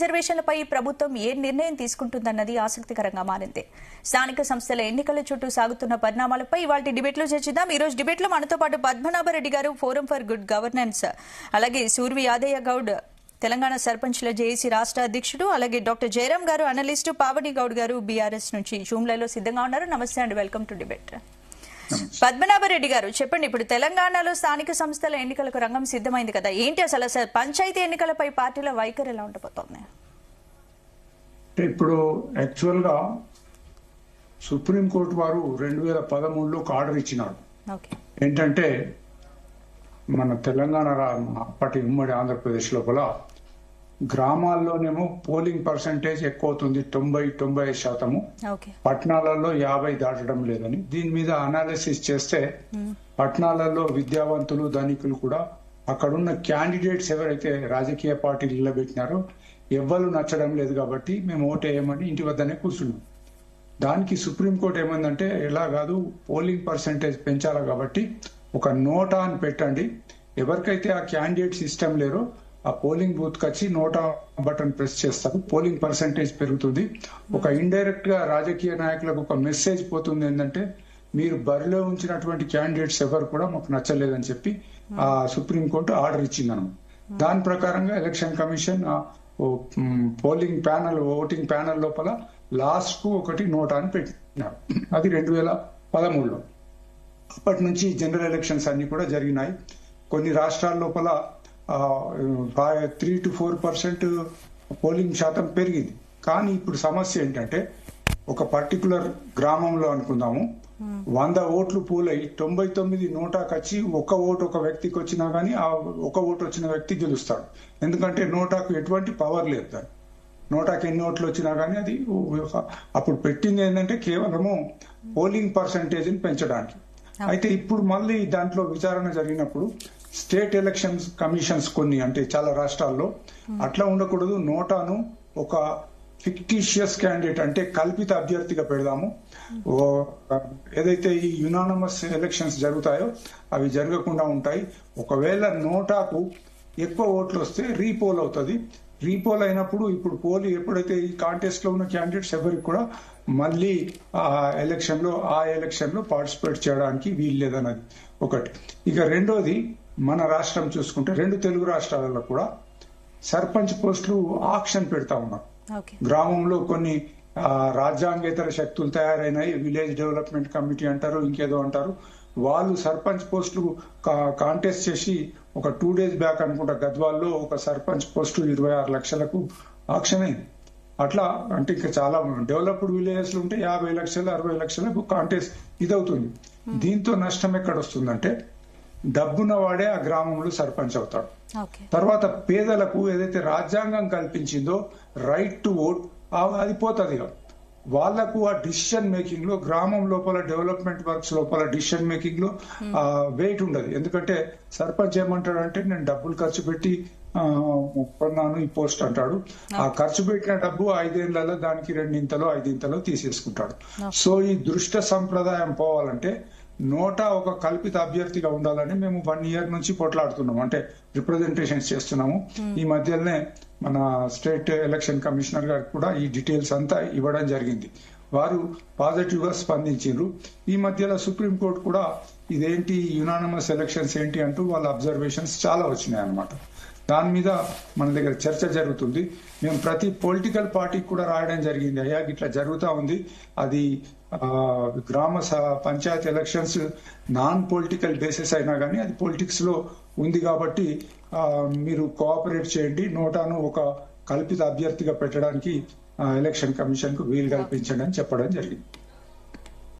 రిజర్వేషన్లపై ప్రభుత్వం ఏ నిర్ణయం తీసుకుంటుందన్నది ఆసక్తికరంగా మారింది. స్థానిక సంస్థల ఎన్నికల చుట్టూ సాగుతున్న పరిణామాలపై ఇవాల్టి డిబేట్లో చర్చిద్దాం. ఈ రోజు డిబేట్లో మనతో పాటు పద్మనాభరెడ్డి గారు, ఫోరం ఫర్ గుడ్ గవర్నెన్స్, అలాగే సూర్వి యాదయ్య గౌడ్, తెలంగాణ సర్పంచ్ల జేఏసీ రాష్ట్ర అధ్యక్షుడు, అలాగే డాక్టర్ జయరాం గారు, అనలిస్టు, పావని గౌడ్ గారు బీఆర్ఎస్ నుంచి జూమ్లలో సిద్ధంగా ఉన్నారు. నమస్తే అండి, వెల్కమ్ టు డిబేట్. పద్మనాభరెడ్డి గారు చెప్పండి, ఇప్పుడు తెలంగాణలో స్థానిక సంస్థల ఎన్నికలకు రంగం సిద్ధమైంది కదా, ఏంటి అసలు పంచాయతీ ఎన్నికలపై పార్టీల వైఖరి ఎలా ఉండబోతోంది? ఇప్పుడు యాక్చువల్ గా సుప్రీంకోర్టు వారు 2013లో ఒక ఆర్డర్ ఇచ్చినారు. ఏంటంటే మన తెలంగాణ అప్పటి ఉమ్మడి ఆంధ్రప్రదేశ్ లోపల గ్రామాల్లోనేమో పోలింగ్ పర్సంటేజ్ ఎక్కువ అవుతుంది, 90-95%. పట్టణాలలో 50 దాటడం లేదని. దీని మీద అనాలిసిస్ చేస్తే పట్టణాలలో విద్యావంతులు, ధనికులు కూడా అక్కడున్న క్యాండిడేట్స్ ఎవరైతే రాజకీయ పార్టీలు నిలబెట్టినారో ఎవ్వరు నచ్చడం లేదు కాబట్టి మేము ఓటేయమని ఇంటి వద్దనే కూర్చున్నాం. దానికి సుప్రీంకోర్టు ఏమందంటే, ఎలా కాదు, పోలింగ్ పర్సంటేజ్ పెంచాలి కాబట్టి ఒక నోటా అని పెట్టండి, ఎవరికైతే ఆ క్యాండిడేట్స్ ఇష్టం లేరో ఆ పోలింగ్ బూత్ వచ్చి నోటా బటన్ ప్రెస్ చేస్తారు, పోలింగ్ పర్సంటేజ్ పెరుగుతుంది. ఒక ఇండైరెక్ట్ గా రాజకీయ నాయకులకు ఒక మెసేజ్ పోతుంది, ఏంటంటే మీరు బరిలో ఉంచినటువంటి క్యాండిడేట్స్ ఎవరు కూడా మాకు నచ్చలేదని చెప్పి ఆ సుప్రీంకోర్టు ఆర్డర్ ఇచ్చిందన్నమాట. దాని ప్రకారంగా election commission polling panel, voting panel లోపల లాస్ట్ కు ఒకటి నోటా అని పెట్టినారు. అది 2013లో. అప్పటి నుంచి జనరల్ ఎలక్షన్స్ అన్ని కూడా జరిగినాయి. కొన్ని రాష్ట్రాల లోపల 3-4% పోలింగ్ శాతం పెరిగింది. కానీ ఇప్పుడు సమస్య ఏంటంటే, ఒక పర్టికులర్ గ్రామంలో అనుకుందాము, 100 ఓట్లు పూలై 99 నోటాకు వచ్చి ఒక ఓటు ఒక వ్యక్తికి వచ్చినా గానీ ఆ ఒక ఓటు వచ్చిన వ్యక్తి గెలుస్తాడు. ఎందుకంటే నోటాకు ఎటువంటి పవర్ లేదు. దాన్ని నోటాకు ఎన్ని ఓట్లు వచ్చినా గానీ అది అప్పుడు పెట్టింది ఏంటంటే కేవలము పోలింగ్ పర్సంటేజ్ ని పెంచడానికి. అయితే ఇప్పుడు మళ్ళీ దాంట్లో విచారణ జరిగినప్పుడు స్టేట్ ఎలక్షన్స్ కమిషన్స్ కొన్ని, అంటే చాలా రాష్ట్రాల్లో అట్లా ఉండకూడదు, నోటాను ఒక ఫిక్టిషియస్ క్యాండిడేట్ అంటే కల్పిత అభ్యర్థిగా పెడదాము. ఏదైతే ఈ యునానిమస్ ఎలక్షన్స్ జరుగుతాయో అవి జరగకుండా ఉంటాయి. ఒకవేళ నోటాకు ఎక్కువ ఓట్లు వస్తే రీపోల్ అవుతుంది. రీపోల్ అయినప్పుడు ఇప్పుడు ఎప్పుడైతే ఈ కాంటెస్ట్ లో ఉన్న క్యాండిడేట్స్ ఎవరికి కూడా మళ్ళీ ఆ ఎలక్షన్ లో పార్టిసిపేట్ చేయడానికి వీలు లేదన్నది ఒకటి. ఇక రెండోది, మన రాష్ట్రం చూసుకుంటే 2 తెలుగు రాష్ట్రాలలో కూడా సర్పంచ్ పోస్టులు ఆక్షన్ పెడతా ఉన్నారు. గ్రామంలో కొన్ని రాజ్యాంగేతర శక్తులు తయారైనాయి, విలేజ్ డెవలప్మెంట్ కమిటీ అంటారు, ఇంకేదో అంటారు. వాళ్ళు సర్పంచ్ పోస్టులు కాంటెస్ట్ చేసి ఒక 2 days బ్యాక్ అనుకుంటా గద్వాల్లో ఒక సర్పంచ్ పోస్టు 26 లక్షలకు ఆక్షన్ అయింది. అట్లా అంటే ఇంకా చాలా డెవలప్డ్ విలేజెస్ ఉంటే 50 లక్షలు 60 లక్షలకు కాంటెస్ట్ ఇదవుతుంది. దీంతో నష్టం ఎక్కడ వస్తుందంటే, డబ్బున్న వాడే ఆ గ్రామంలో సర్పంచ్ అవుతాడు. తర్వాత పేదలకు ఏదైతే రాజ్యాంగం కల్పించిందో రైట్ టు ఓట్ అది పోతుంది. వాళ్లకు ఆ డిసిషన్ మేకింగ్ లో, గ్రామం లోపల డెవలప్మెంట్ వర్క్స్ లోపల డిసిషన్ మేకింగ్ లో వెయిట్ ఉండదు. ఎందుకంటే సర్పంచ్ ఏమంటాడు అంటే, నేను డబ్బులు ఖర్చు పెట్టి కొన్నాను ఈ పోస్ట్ అంటాడు. ఆ ఖర్చు పెట్టిన డబ్బు 5 ఏళ్లలో దానికి 2-5 తీసేసుకుంటాడు. సో ఈ దుష్ట సంప్రదాయం పోవాలంటే నోటా ఒక కల్పిత అభ్యర్థిగా ఉండాలని మేము 1 year నుంచి పోట్లాడుతున్నాము, అంటే రిప్రజెంటేషన్స్ చేస్తున్నాము. ఈ మధ్యలోనే మన స్టేట్ ఎలక్షన్ కమిషనర్ గారు కూడా ఈ డీటెయిల్స్ అంతా ఇవ్వడం జరిగింది. వారు పాజిటివ్ గా స్పందించారు. ఈ మధ్యలో సుప్రీంకోర్టు కూడా ఇదేంటి యునానిమస్ ఎలక్షన్స్ ఏంటి అంటూ వాళ్ళ అబ్జర్వేషన్స్ చాలా వచ్చినాయి అన్నమాట. దాని మీద మన దగ్గర చర్చ జరుగుతుంది. మేము ప్రతి పొలిటికల్ పార్టీకి కూడా రాయడం జరిగింది, అయ్యా ఇట్లా జరుగుతూ ఉంది, అది గ్రామ పంచాయతీ ఎలక్షన్స్ నాన్ పొలిటికల్ బేసిస్ అయినా కానీ అది పొలిటిక్స్ లో ఉంది కాబట్టి మీరు కోఆపరేట్ చేయండి, నోటాను ఒక కల్పిత అభ్యర్థిగా పెట్టడానికి ఎలక్షన్ కమిషన్ కు వీలు కల్పించండి అని చెప్పడం జరిగింది.